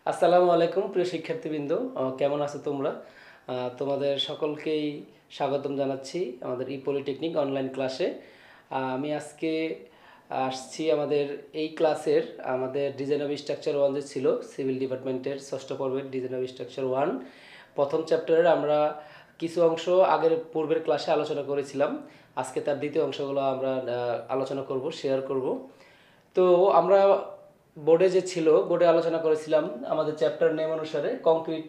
আসসালামু আলাইকুম প্রিয় শিক্ষার্থীবৃন্দ, কেমন আছো তোমরা? তোমাদের সকলকেই স্বাগতম জানাচ্ছি আমাদের ই-পলিটেকনিক অনলাইন ক্লাসে। আমি আজকে আসছি আমাদের এই ক্লাসের আমাদের ডিজাইন অফ স্ট্রাকচার ওয়ান যে ছিল সিভিল ডিপার্টমেন্টের ষষ্ঠ পর্বের ডিজাইন অফ স্ট্রাকচার ওয়ান প্রথম চ্যাপ্টারের আমরা কিছু অংশ আগের পূর্বের ক্লাসে আলোচনা করেছিলাম। আজকে তার দ্বিতীয় অংশগুলো আমরা আলোচনা করব, শেয়ার করব। তো আমরা বোর্ডে যে ছিল বোর্ডে আলোচনা করেছিলাম আমাদের চ্যাপ্টার নেম অনুসারে কংক্রিট,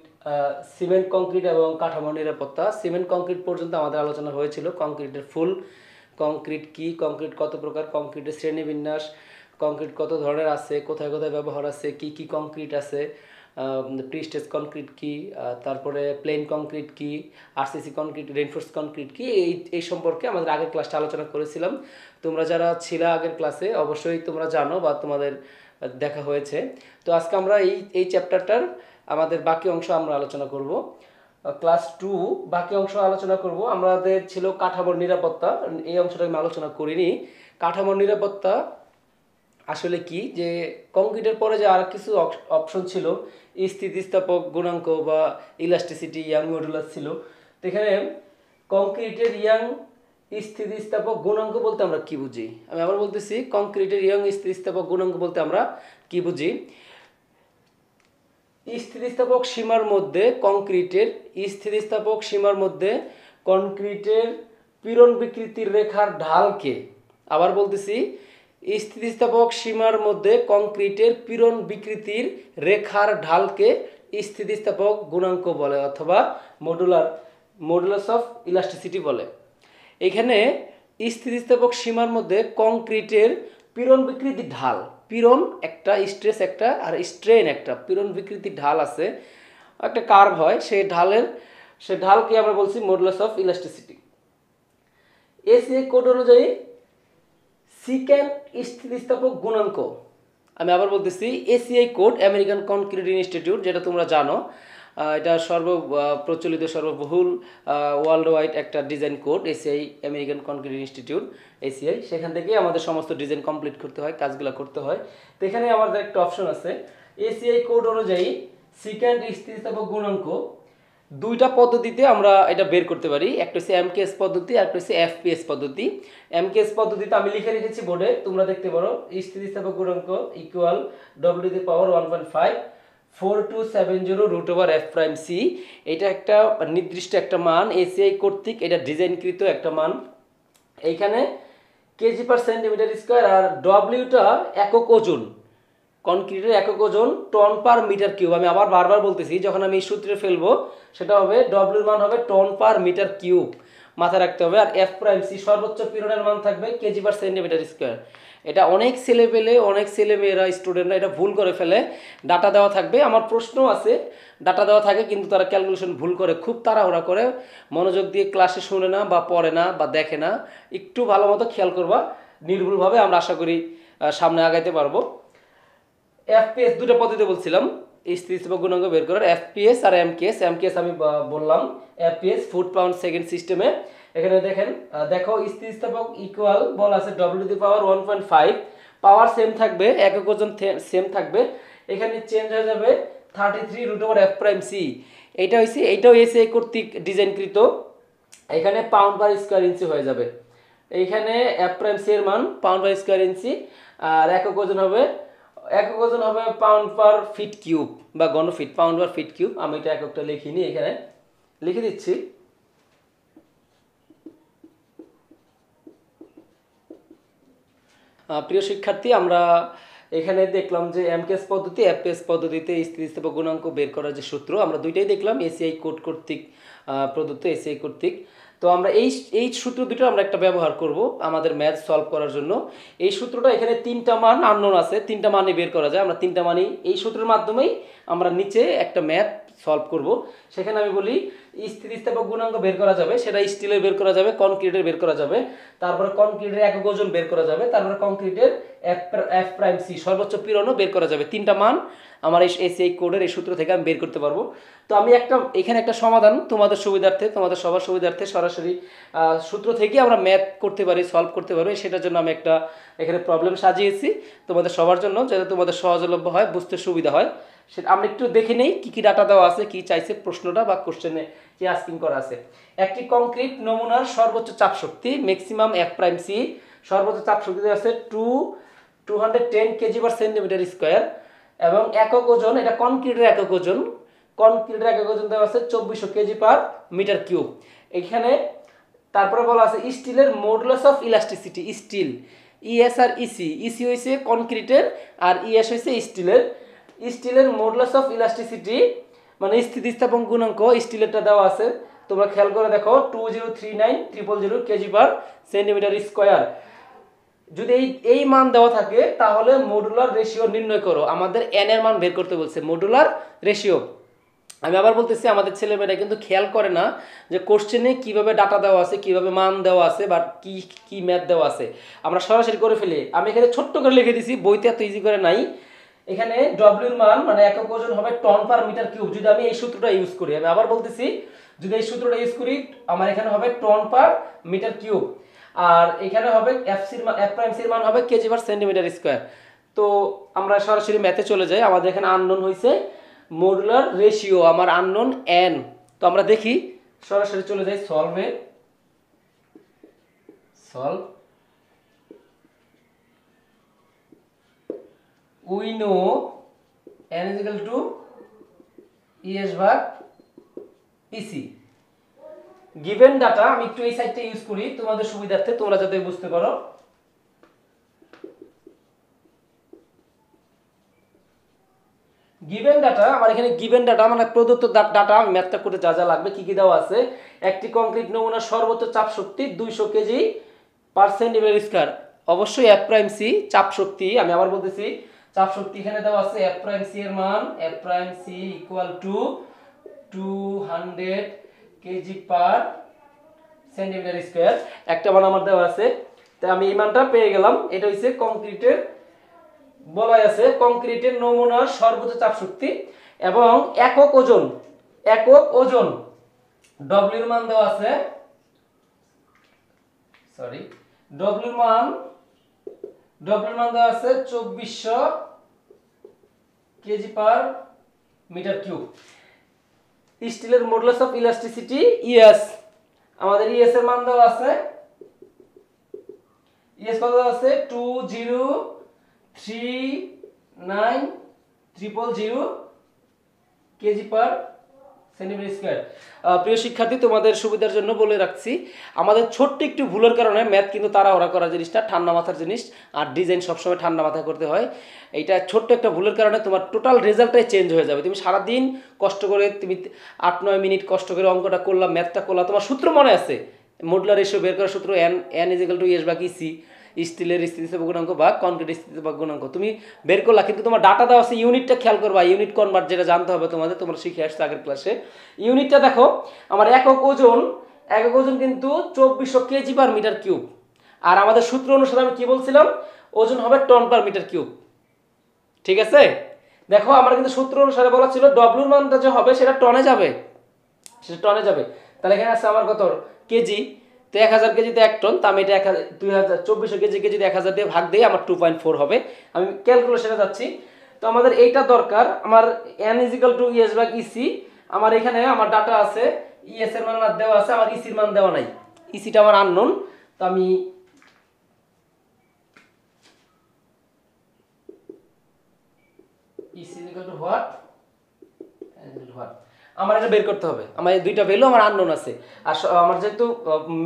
সিমেন্ট কংক্রিট এবং কাঠামো নিরাপত্তা। সিমেন্ট কংক্রিট পর্যন্ত আমাদের আলোচনা হয়েছিল। কংক্রিটের ফুল কংক্রিট কি, কংক্রিট কত প্রকার, কংক্রিটের শ্রেণীবিন্যাস, কংক্রিট কত ধরনের আছে, কোথায় কোথায় ব্যবহার আছে, কি কি কংক্রিট আছে, প্রিস্টেজ কংক্রিট কি, তারপরে প্লেন কংক্রিট কি, আরসিসি কংক্রিট, রেইনফোর্স কংক্রিট কি, এই সম্পর্কে আমাদের আগের ক্লাসটা আলোচনা করেছিলাম। তোমরা যারা ছিল আগের ক্লাসে অবশ্যই তোমরা জানো বা তোমাদের দেখা হয়েছে। তো আজকে আমরা এই চ্যাপ্টারটার আমাদের বাকি অংশ আমরা আলোচনা করব। ক্লাস 2 বাকি অংশ আলোচনা করব। আমাদের ছিল কাঠামোর নিরাপত্তা, এই অংশটা আমি আলোচনা করিনি। কাঠামোর নিরাপত্তা আসলে কি, যে কংক্রিটের পরে যে আর কিছু অপশন ছিল, স্থিতিস্থাপক গুণাঙ্ক বা ইলাস্টিসিটি, ইয়াং মডুলাস ছিল। তো এখানে কংক্রিটের ইয়াং স্থিতিস্থাপক গুণাঙ্ক বলতে আমরা কি বুঝি? আমি আবার বলতেছি, কংক্রিটের ইয়াং স্থিতিস্থাপক গুণাঙ্ক বলতে আমরা কি বুঝি? স্থিতিস্থাপক সীমার মধ্যে কংক্রিটের স্থিতিস্থাপক সীমার মধ্যে কংক্রিটের পীড়ন বিকৃতির রেখার ঢালকে, আবার বলতেছি, স্থিতিস্থাপক সীমার মধ্যে কংক্রিটের পীড়ন বিকৃতির রেখার ঢালকে স্থিতিস্থাপক গুণাঙ্ক বলে অথবা মডুলাস অফ ইলাস্টিসিটি বলে। এখানে স্থিতিস্থাপক সীমার মধ্যে কংক্রিটের পীড়ন বিকৃতির ঢাল, পীড়ন একটা, স্ট্রেস একটা, আর স্ট্রেন একটা, পীড়ন বিকৃতির ঢাল আছে, একটা কার্ভ হয়, সেই ঢালকে আমরা বলছি modulus of elasticity. ACI code অনুযায়ী সিক্যান্ট স্থিতিস্থাপক গুণাঙ্ক, আমি আবার বলতেছি, ACI code American concrete institute, যেটা তোমরা জানো, এটা প্রচলিত সর্ববহুল ওয়ার্ল্ড ওয়াইড একটা design code, ACI American concrete institute, ACI. সেখান থেকে আমাদের সমস্ত ডিজাইন কমপ্লিট করতে হয়, কাজগুলো করতে হয়। তো এখানে আমাদের একটা অপশন আছে, এসিআই কোড অনুযায়ী সিক্যান্ট স্থিতিস্থাপক গুণাঙ্ক দুইটা পদ্ধতিতে আমরা এটা বের করতে পারি। একটা হচ্ছে এমকেএস পদ্ধতি আর একটা হচ্ছে এফপিএস পদ্ধতি। এমকেএস পদ্ধতিতে আমি লিখে রেখেছি বোর্ডে, তোমরা দেখতে পারো, স্থিতিস্থাপক গুণাঙ্ক ইকুয়াল W⁵ 4270 √f'(c). এটা একটা নির্দিষ্ট একটা মান, এসিআই কর্তৃক এটা ডিজাইনকৃত একটা মান। এইখানে কেজি/সেন্টিমিটার স্কয়ার, আর ডব্লিউটা একক ওজন, কনক্রিটের একক ওজন টন/মিটার কিউব। আমি আবার বারবার বলতেছি, যখন আমি এই সূত্রে ফেলবো সেটা হবে ডব্লিউর মান হবে টন/মিটার কিউব, মাথায় রাখতে হবে। আর f'(c) সর্বোচ্চ পীড়নের মান থাকবে কেজি/সেন্টিমিটার স্কয়ার। এটা অনেক ছেলেমেয়েরা, স্টুডেন্টরা এটা ভুল করে ফেলে। ডাটা দেওয়া থাকবে, আমার প্রশ্ন আছে, ডাটা দেওয়া থাকে কিন্তু তারা ক্যালকুলেশন ভুল করে, খুব তাড়াহুড়া করে, মনোযোগ দিয়ে ক্লাসে শুনে না বা পড়ে না বা দেখে না। একটু ভালো মতো খেয়াল করবা, নির্ভুলভাবে আমরা আশা করি সামনে আগাইতে পারবো। এফপিএস দুটো পদ্ধতি বলছিলাম স্থিতিস্থাপক গুণাঙ্ক বের করার, এফপিএস আর এমকেএস। এমকেএস আমি বললাম, এফপিএস ফুট/সেকেন্ড সিস্টেমে। এখানে দেখো স্থিতিস্থাপক ইকুয়াল বলা আছে W⁵ 1.5, পাওয়ার সেম থাকবে, একক ওজন সেম থাকবে। এখানে চেঞ্জ হয়ে যাবে 33 √f'(c). এইটাও এসিআই কর্তৃক ডিজাইনকৃত। এখানে পাউন্ড/স্কয়ার ইঞ্চি হয়ে যাবে। এইখানে f'(c) এর মান পাউন্ড/স্কয়ার ইঞ্চি, আর একক ওজন হবে পাউন্ড/ফিট কিউব বা ঘনফিট, পাউন্ড/ফিট কিউব। আমি এটা এককটা লিখিনি, এখানে লিখে দিচ্ছি। প্রিয় শিক্ষার্থী, আমরা এখানে দেখলাম যে এমকেএস পদ্ধতি, এফপিএস পদ্ধতিতে স্থিতিস্থাপক গুণাঙ্ক বের করার যে সূত্র, আমরা দুইটাই দেখলাম এসিআই কোড কর্তৃক প্রদত্ত, এসিআই কর্তৃক। তো আমরা এই সূত্র দুটো আমরা একটা ব্যবহার করব আমাদের ম্যাথ সলভ করার জন্য। এই সূত্রটা, এখানে তিনটা মান আননোন আছে, তিনটা মানই বের করা যায়। আমরা তিনটা মানই এই সূত্রের মাধ্যমেই আমরা নিচে একটা ম্যাথ সলভ করব। সেখানে আমি বলি স্থিতিস্থাপক গুণাঙ্ক বের করা যাবে, সেটা স্টিলের বের করা যাবে, কনক্রিটের বের করা যাবে, তারপরে কনক্রিটের একক ওজন বের করা যাবে, তারপরে কনক্রিটের f'(c) সর্বোচ্চ পীড়নও বের করা যাবে। তিনটা মান আমার এই এসিআই কোডের এই সূত্র থেকে আমি বের করতে পারবো। তো আমি এখানে একটা সমাধান তোমাদের সুবিধার্থে, তোমাদের সবার সুবিধার্থে সরাসরি সূত্র থেকে আমরা ম্যাথ করতে পারি, সলভ করতে পারবো। সেটার জন্য আমি একটা এখানে প্রবলেম সাজিয়েছি তোমাদের সবার জন্য, যাতে তোমাদের সহজলভ্য হয়, বুঝতে সুবিধা হয়। সেটা আমরা একটু দেখে নেই কি ডাটা দেওয়া আছে, কি চাইছে প্রশ্নটা বা কোশ্চেনে কি আস্কিং করা আছে। একটি কংক্রিট নমুনার সর্বোচ্চ চাপ শক্তি ম্যাক্সিমাম এফ প্রাইম সি, সর্বোচ্চ চাপ শক্তি আছে 210 কেজি পার সেন্টিমিটার স্কোয়ার এবং একক ওজন, এটা কনক্রিটের একক ওজন, কনক্রিটের একক ওজন দেওয়া আছে 2400 কেজি পার মিটার কিউব। এখানে তারপরে বলা আছে স্টিলের modulus of elasticity, steel ES আর ইসি, ইসি হয়েছে কনক্রিটের আর ইএস হয়েছে স্টিলের। স্টিলের মডুলাস অফ ইলাস্টিসিটি মানে স্থিতিস্থাপক গুণাঙ্ক স্টিলেরটা দেওয়া আছে, তোমরা খেয়াল করে দেখো 2039,000 কেজি পার সেন্টিমিটার স্কোয়ার। যদি এই মান দেওয়া থাকে তাহলে মডুলার রেশিও নির্ণয় করো। আমাদের এন এর মান বের করতে বলছে, মডুলার রেশিও। আমি আবার বলতেছি আমাদের ছেলেমেয়েরা কিন্তু খেয়াল করে না যে কোশ্চেনে কিভাবে ডাটা দেওয়া আছে, কিভাবে মান দেওয়া আছে বা কি কি ম্যাথ দেওয়া আছে, আমরা সরাসরি করে ফেলি। আমি এখানে ছোট্ট করে লিখে দিছি, বইতে এত ইজি করে নাই। এখানে ডব্লিউ এর মান মানে একক ওজন হবে টন পার মিটার কিউব। যদি আমি এই সূত্রটা ইউজ করি, আমি আবার বলতেছি যদি এই সূত্রটা ইউজ করি আমার এখানে হবে টন পার মিটার কিউব, আর এখানে হবে এফ প্রাইম সির মান হবে কেজি পার সেন্টিমিটার স্কোয়ার। তো আমরা সরাসরি ম্যাথে চলে যাই। আমাদের এখানে আননোন হয়েছে মডুলার রেশিও, আমার আননোন এন। তো আমরা দেখি, সরাসরি চলে যাই সলভে। Solve, we know n is equal to es ভাগ ec। given data, আমি একটু এই সাইডটা ইউজ করি তোমাদের সুবিধার্থে, তোমরা যাতে বুঝতে পারো। গিভেন ডাটা, আমার এখানে গিভেন ডাটা মানে প্রদত্ত ডাটা, আমি ম্যাথটা করতে যা যা লাগবে কি কি দেওয়া আছে। একটি কংক্রিট নমুনার সর্বোচ্চ চাপ শক্তি 200 কেজি পার সেন্টিমিটার স্কয়ার, অবশ্যই এফ প্রাইম সি চাপ শক্তি। আমি আবার বলতেছি চাপ শক্তি এখানে দেওয়া আছে এফ প্রাইম সি এর মান, F prime C equal to 200 KG per centimetre square, একটা মান আমার দেওয়া আছে। তাই আমি এই মানটা পেয়ে গেলাম। এটা হইছে কংক্রিটের, বলা আছে কংক্রিটের নমুনার সর্বোচ্চ চাপ শক্তি এবং একক ওজন, একক ওজন ডব্লিউ এর মান দেওয়া আছে, সরি ডব্লিউ এর মান দেওয়া আছে 2400 কেজি পার মিটার কিউব। স্টিলের মডুলাস অফ ইলাস্টিসিটি ইএস, আমাদের ইএস এর মান দেওয়া আছে, ইএস কত দেওয়া আছে 203,900 কেজি পার সেন্টিমিটার স্কয়ার। প্রিয় শিক্ষার্থী, তোমাদের সুবিধার জন্য বলে রাখছি, আমাদের ছোট্ট একটু ভুলের কারণে ম্যাথ কিন্তু তাড়াহুড়া করার জিনিসটা ঠান্ডা মাথার জিনিস, আর ডিজাইন সবসময় ঠান্ডা মাথায় করতে হয়। এইটা ছোট্ট একটা ভুলের কারণে তোমার টোটাল রেজাল্টটাই চেঞ্জ হয়ে যাবে। তুমি সারাদিন কষ্ট করে, তুমি 8-9 মিনিট কষ্ট করে অঙ্কটা করলাম, ম্যাথটা করলাম, তোমার সূত্র মনে আছে, মডুলার রেশিও বের করার সূত্র N is equal two S ভাগ ইসি, স্টিলের স্থিতিস্থাপক গুণাঙ্ক বা কনক্রিটের স্থিতিস্থাপক গুণাঙ্ক তুমি বের করলা, কিন্তু তোমার ডাটা দেওয়া আছে ইউনিটটা খেয়াল করবা, ইউনিট কনভার্ট যেটা জানতে হবে তোমাদের, তোমরা শিখে আসছো আগের ক্লাসে। ইউনিটটা দেখো, আমার একক ওজন কিন্তু 2400 কেজি পার মিটার কিউব, আর আমাদের সূত্র অনুসারে আমি কি বলছিলাম, ওজন হবে টন পার মিটার কিউব। ঠিক আছে, দেখো আমার কিন্তু সূত্র অনুসারে বলা ছিল ডব্লিউর মানটা যে হবে সেটা টনে যাবে, সেটা টনে যাবে। তাহলে এখানে আছে আমার কত কেজি, তো 1000 কেজিতে 1 টন, তো আমি এটা 2400 কেজিকে যদি 1000 দিয়ে ভাগ দিই আমার 2.4 হবে। আমি ক্যালকুলেশনে যাচ্ছি। তো আমাদের এইটা দরকার, আমার n is equal two S ভাগ ইসি। আমার এখানে আমার ডাটা আছে, ইএস এর মান দেওয়া আছে, আমার ইসির মান দেওয়া নাই, ইসিটা আমার আননোন। তো আমি EC is equal two what, আমার এটা বের করতে হবে। আমার এই দুইটা ভ্যালু আমার আননোন আছে, আর আমার যেহেতু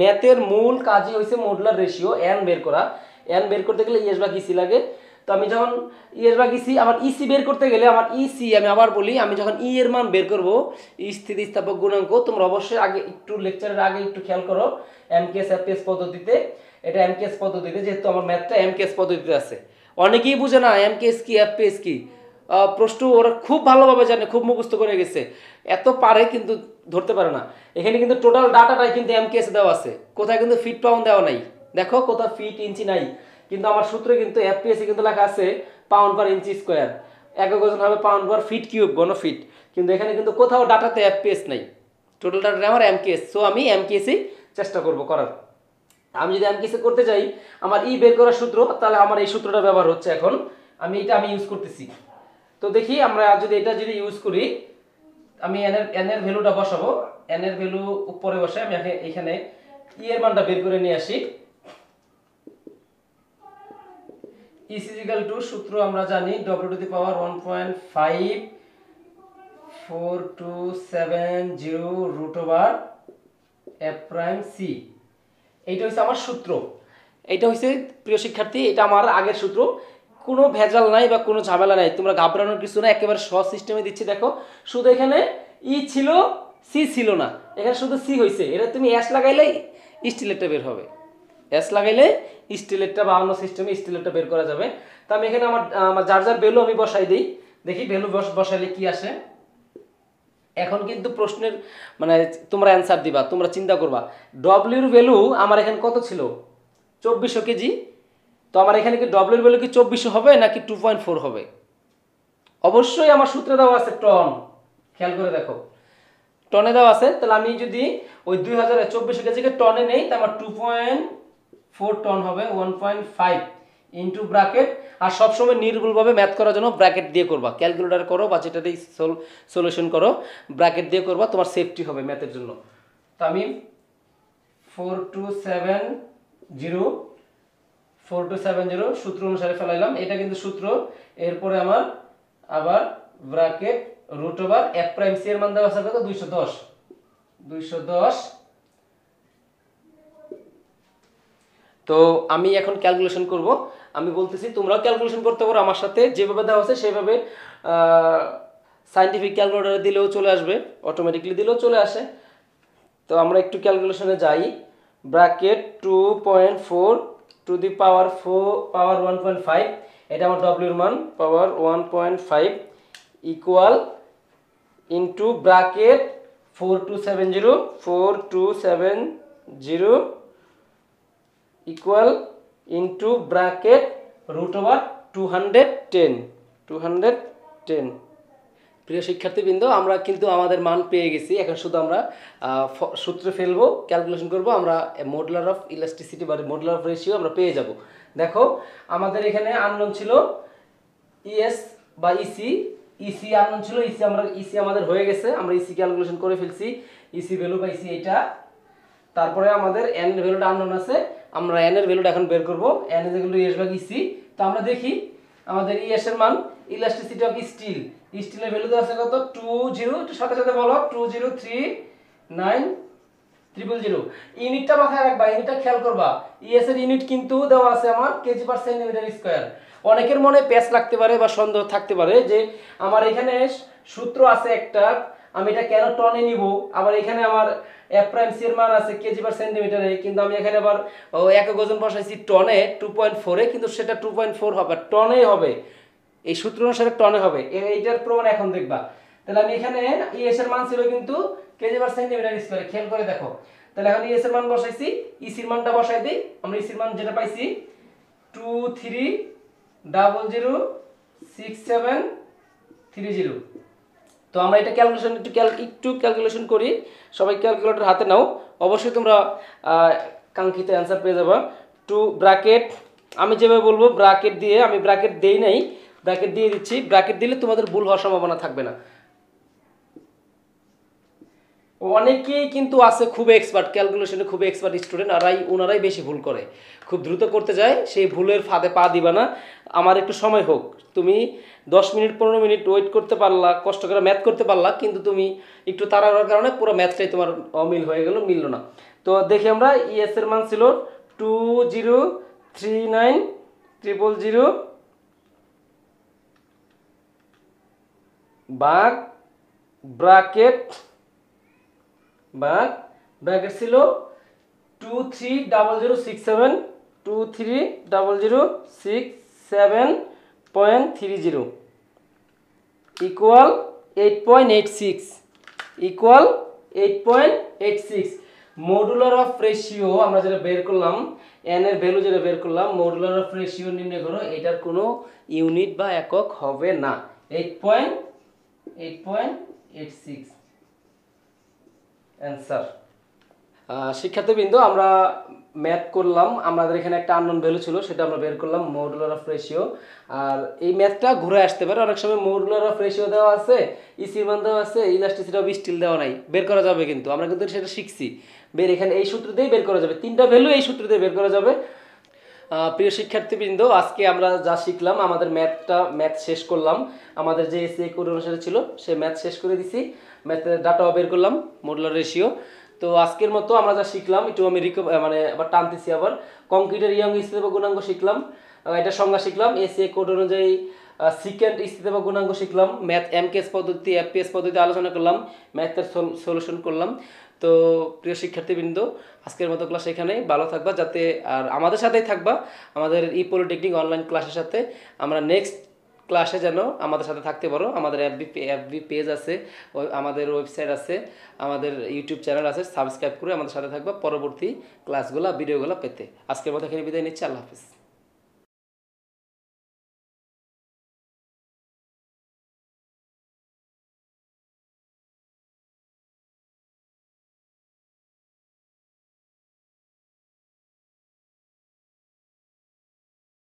ম্যাথের মূল কাজই হইছে মডুলার রেশিও এন বের করা। এন বের করতে গেলে ইএস ভাগ ইসি লাগে। তো আমি যখন ইএস ভাগ ইসি, আমার ইসি বের করতে গেলে আমার ইসি, আমি আবার বলি, আমি যখন ই এর মান বের করব, স্থিতিস্থাপক গুণাঙ্ক, তোমরা অবশ্যই আগে একটু লেকচারের আগে একটু খেয়াল করো এমকেএস এফপিএস পদ্ধতিতে, এটা এমকেএস পদ্ধতিতে, যেহেতু আমার ম্যাথটা এমকেএস পদ্ধতিতে আছে। অনেকেই বুঝে না এমকেএস কি এফপিএস কি, প্রশ্ন ওরা খুব ভালোভাবে জানে, খুব মুখস্থ করে গেছে, এত পারে কিন্তু ধরতে পারে না। এখানে কিন্তু টোটাল ডাটাটাই কিন্তু এমকেএস দেওয়া আছে, কোথায় কিন্তু ফিট পাউন্ড দেওয়া নাই, দেখো কোথাও ফিট ইঞ্চি নাই, কিন্তু আমার সূত্রে কিন্তু এফপিএস কিন্তু লেখা আছে পাউন্ড পার ইঞ্চি স্কোয়ার, একক ওজন হবে পাউন্ড পার ফিট কিউব ঘন ফিট, কিন্তু এখানে কিন্তু কোথাও ডাটাতে এফপিএস নাই, টোটাল ডাটাটা আমার এমকেএস। সো আমি এমকেএসই চেষ্টা করব করার। আমি যদি এমকেএস করতে যাই, আমার ই বের করার সূত্র, তাহলে আমার এই সূত্রটা ব্যবহার হচ্ছে। এখন আমি এটা ইউজ করতেছি, তো দেখি আমরা যদি এটা যদি ইউজ করি, আমি n এর ভ্যালুটা বসাবো, n এর ভ্যালু উপরে বসে আমি এখানে e এর মানটা বের করে নিয়ে আসি। e সূত্র আমরা জানি w to the power 1.54270 root over f prime c। এইটা হচ্ছে আমার সূত্র। এইটা হচ্ছে প্রিয় শিক্ষার্থী, এটা আমার আগের সূত্র, কোনো ভেজাল নাই বা কোনো ঝামেলা নাই, তোমরা ঘাবড়ানোর কিছু না, একেবারে সহজ সিস্টেমে দিচ্ছি। দেখো শুধু এখানে ই ছিল, সি ছিল না, এখানে শুধু সি হয়েছে। এটা তুমি এস লাগাইলে স্টিলেটটা বের হবে, এস লাগাইলে স্টিলেটটা বা অন্য সিস্টেমে স্টিলেটটা বের করা যাবে। তো আমি এখানে আমার যার যার ভ্যালু আমি বসাই দিই, দেখি ভ্যালু বসাইলে কি আসে। এখন কিন্তু প্রশ্নের মানে তোমরা অ্যান্সার দিবা, তোমরা চিন্তা করবা ডব্লিউর ভ্যালু আমার এখানে কত ছিল, 2400 কেজি। তো আমার এখানে কি ডব্লিউর ভ্যালু কি 2400 হবে নাকি 2.4 হবে? অবশ্যই আমার সূত্রে দেওয়া আছে টন, খেয়াল করে দেখো টনে দেওয়া আছে। তাহলে আমি যদি ওই 2400 কেজিকে টনে নেই, তা আমার 2.4 টন হবে, 1.5 ইন্টু ব্র্যাকেট। আর সবসময় নির্ভুলভাবে ম্যাথ করার জন্য ব্র্যাকেট দিয়ে করবা, ক্যালকুলেটর করো বা যেটা দিয়ে সলিউশন করো, ব্র্যাকেট দিয়ে করবা, তোমার সেফটি হবে ম্যাথের জন্য। তো আমি 4270 সূত্র অনুসারে ফেলাইলাম, এটা কিন্তু সূত্র। এরপরে আমার আবার bracket root over f prime c এর মান দেওয়া আছে কত, 210। তো আমি এখন ক্যালকুলেশন করব, আমি বলতেছি তোমরাও ক্যালকুলেশন করতে পারো আমার সাথে, যেভাবে দেওয়া আছে সেভাবে। সায়েন্টিফিক ক্যালকুলেটরে দিলেও চলে আসবে, অটোমেটিকলি দিলেও চলে আসে। তো আমরা একটু ক্যালকুলেশনে যাই। ব্র্যাকেট 2.4 টু দি পাওয়ার 1.5, এটা আমার ডব্লিউর মান, power 1.5 equal into bracket 4270 equal into bracket root over 210। প্রিয় শিক্ষার্থীবৃন্দ, আমরা কিন্তু আমাদের মান পেয়ে গেছি। এখন শুধু আমরা সূত্রে ফেলবো, ক্যালকুলেশন করব, আমরা মডুলার অফ ইলাস্টিসিটি বা মডুলার অফ রেশিও আমরা পেয়ে যাব। দেখো আমাদের এখানে আননোন ছিল ইএস বা ইসি আননোন ছিল, ইসি আমাদের হয়ে গেছে, আমরা ইসি ক্যালকুলেশন করে ফেলছি। ইসি ভ্যালু পাইছি এইটা। তারপরে আমাদের এন এর ভ্যালুটা আননোন আছে, আমরা এন এর ভ্যালুটা এখন বের করব। N is equal to ES ভাগ ইসি। তো আমরা দেখি আমাদের ইএস এর মান, ইলাস্টিসিটি অফ স্টিলের ভ্যালু দেওয়া আছে কত, 20, একটু সাথে সাথে বলো, 2039000। ইউনিটটা মাথায় রাখবা, ইউনিটটা খেয়াল করবা। ইএস এর ইউনিট কিন্তু দেওয়া আছে আমার কেজি পার সেন্টিমিটার স্কয়ার। অনেকের মনে প্যাচ লাগতে পারে বা সন্দেহ থাকতে পারে যে আমার এখানে সূত্র আছে একটা, আমি এটা কেন টনে নিব, আবার এখানে আমার এফ প্রাইম সি এর মান আছে কেজি পার সেন্টিমিটারে, কিন্তু আমি এখানে আবার একক ওজন বসাইছি টনে 2.4 এ, কিন্তু সেটা 2.4 হবে, টনেই হবে, এই সূত্র অনুসারে টনে হবে। এইটার প্রমাণ এখন দেখবা। তাহলে আমি এখানে ইএস এর মান ছিল কিন্তু কেজি পার সেন্টিমিটার স্কয়ার, খেয়াল করে দেখো। তাহলে এখন ইএস এর মান বসাইছি, ইসির মানটা বসাই দিই। আমরা ইসির মান যেটা পাইছি 23006730। তো আমরা এটা ক্যালকুলেশন একটু ক্যালকুলেশন করি, সবাই ক্যালকুলেটর হাতে নাও, অবশ্যই তোমরা কাঙ্ক্ষিত অ্যান্সার পেয়ে যাবে। টু ব্র্যাকেট, আমি যেভাবে বলবো ব্র্যাকেট দিয়ে, আমি ব্র্যাকেট দেই নাই, ব্র্যাকেট দিয়ে দিচ্ছি। ব্র্যাকেট দিলে তোমাদের ভুল হওয়ার সম্ভাবনা থাকবে না। অনেকেই কিন্তু আছে খুব এক্সপার্ট ক্যালকুলেশনে, খুব এক্সপার্ট স্টুডেন্ট, আর ওনারাই বেশি ভুল করে, খুব দ্রুত করতে যায়, সেই ভুলের ফাঁদে পা দিবা না। আমার একটু সময় হোক, তুমি 10 মিনিট 15 মিনিট ওয়েট করতে পারলা, কষ্ট করে ম্যাথ করতে পারলা, কিন্তু তুমি একটু তাড়াহুড়োর কারণে পুরো ম্যাথটাই তোমার অমিল হয়ে গেল, মিলল না। তো দেখি আমরা ইএস এর মান ছিল 2039000 ভাগ ব্র্যাকেট ছিল 230067 ইকুয়াল 8.86 মডুলার অফ রেশিও আমরা যেটা বের করলাম, এন এর ভ্যালু যেটা বের করলাম, মডুলার অফ রেশিও নির্ণয় করো, এটার কোনো ইউনিট বা একক হবে না। 8.86 অ্যান্সার। শিক্ষার্থীবৃন্দ, আমরা ম্যাথ করলাম, আমাদের এখানে একটা আননোন ভ্যালু ছিল, সেটা আমরা বের করলাম মডুলার অফ রেশিও। আর এই ম্যাথটা ঘুরে আসতে পারে, অনেক সময় মডুলার অফ রেশিও দেওয়া আছে, ইসির মান দেওয়া আছে, ইলাস্টিসিটি অফ স্টিল দেওয়া নাই, বের করা যাবে। কিন্তু আমরা কিন্তু সেটা শিখছি, এখানে এই সূত্র দিয়েই বের করা যাবে, 3টা ভ্যালু এই সূত্র দিয়ে বের করা যাবে। প্রিয় শিক্ষার্থীবৃন্দ, আজকে আমরা যা শিখলাম, আমাদের ম্যাথ শেষ করলাম, আমাদের যে এসএ কোড অনুসারে ছিল সে ম্যাথ শেষ করে দিছি, ম্যাথের ডাটাও বের করলাম, মডুলার রেশিও। তো আজকের মতো আমরা যা শিখলাম একটু আমি মানে আবার টানতেছি, আবার কংক্রিটের ইয়ং স্থিতিস্থাপক গুণাঙ্ক শিখলাম, এটা সংজ্ঞা শিখলাম, এসএ কোড অনুযায়ী সেকেন্ড স্থিতিস্থাপক গুণাঙ্ক শিখলাম, ম্যাথ এমকেএস পদ্ধতি এফপিএস পদ্ধতি আলোচনা করলাম, ম্যাথের সলিউশন করলাম। তো প্রিয় শিক্ষার্থীবৃন্দ, আজকের মতো ক্লাস এখানে, ভালো থাকবা, যাতে আর আমাদের সাথেই থাকবা, আমাদের ইপলিটেকনিক অনলাইন ক্লাসের সাথে। আমরা নেক্সট ক্লাসে যেন আমাদের সাথে থাকতে পারো। আমাদের এফবি পেজ আছে, আমাদের ওয়েবসাইট আছে, আমাদের ইউটিউব চ্যানেল আছে, সাবস্ক্রাইব করে আমাদের সাথে থাকবা পরবর্তী ক্লাসগুলো ভিডিওগুলো পেতে। আজকের মতো এখানে বিদায় নিচ্ছি, আল্লাহ হাফিজ।